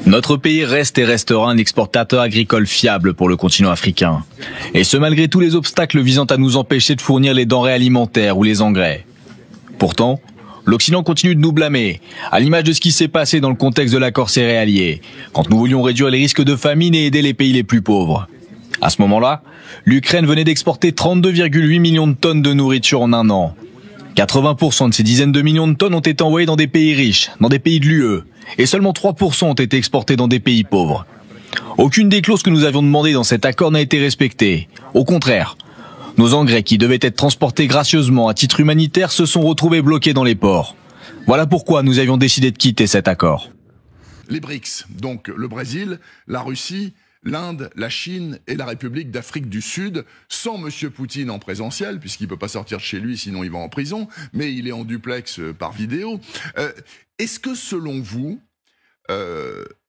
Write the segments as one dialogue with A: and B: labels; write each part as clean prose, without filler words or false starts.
A: Notre pays reste et restera un exportateur agricole fiable pour le continent africain. Et ce malgré tous les obstacles visant à nous empêcher de fournir les denrées alimentaires ou les engrais. Pourtant, l'Occident continue de nous blâmer, à l'image de ce qui s'est passé dans le contexte de l'accord céréalier, quand nous voulions réduire les risques de famine et aider les pays les plus pauvres. À ce moment-là, l'Ukraine venait d'exporter 32,8 millions de tonnes de nourriture en un an. 80% de ces dizaines de millions de tonnes ont été envoyées dans des pays riches, dans des pays de l'UE, et seulement 3% ont été exportés dans des pays pauvres. Aucune des clauses que nous avions demandées dans cet accord n'a été respectée. Au contraire, nos engrais qui devaient être transportés gracieusement à titre humanitaire se sont retrouvés bloqués dans les ports. Voilà pourquoi nous avions décidé de quitter cet accord.
B: Les BRICS, donc le Brésil, la Russie, l'Inde, la Chine et la République d'Afrique du Sud, sans M. Poutine en présentiel, puisqu'il ne peut pas sortir de chez lui, sinon il va en prison, mais il est en duplex par vidéo. Est-ce que, selon vous,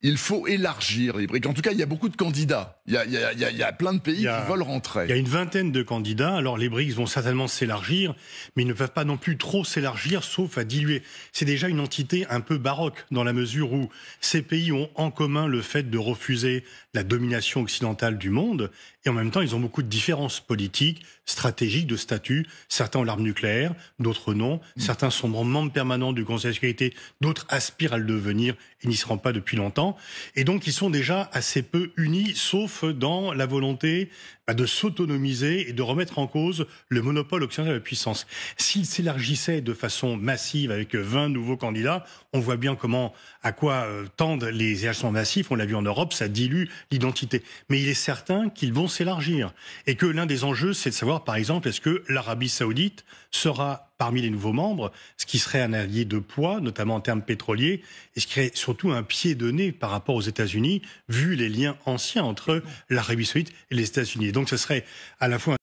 B: il faut élargir les BRICS? En tout cas, il y a beaucoup de candidats. Il y a plein de pays qui veulent rentrer.
C: Il y a une vingtaine de candidats. Alors, les BRICS vont certainement s'élargir, mais ils ne peuvent pas non plus trop s'élargir, sauf à diluer. C'est déjà une entité un peu baroque, dans la mesure où ces pays ont en commun le fait de refuser la domination occidentale du monde, et en même temps, ils ont beaucoup de différences politiques, stratégiques, de statut. Certains ont l'arme nucléaire, d'autres non. Certains sont membres permanents du Conseil de sécurité, d'autres aspirent à le devenir et n'y seront pas depuis longtemps. Et donc, ils sont déjà assez peu unis, sauf dans la volonté de s'autonomiser et de remettre en cause le monopole occidental de la puissance. S'ils s'élargissaient de façon massive avec 20 nouveaux candidats, on voit bien à quoi tendent les élargissements massifs. On l'a vu en Europe, ça dilue l'identité. Mais il est certain qu'ils vont s'élargir. Et que l'un des enjeux, c'est de savoir, par exemple, est-ce que l'Arabie Saoudite sera parmi les nouveaux membres, ce qui serait un allié de poids, notamment en termes pétroliers, et ce qui serait surtout un pied de nez par rapport aux États-Unis, vu les liens anciens entre l'Arabie Saoudite et les États-Unis. Donc ce serait à la fois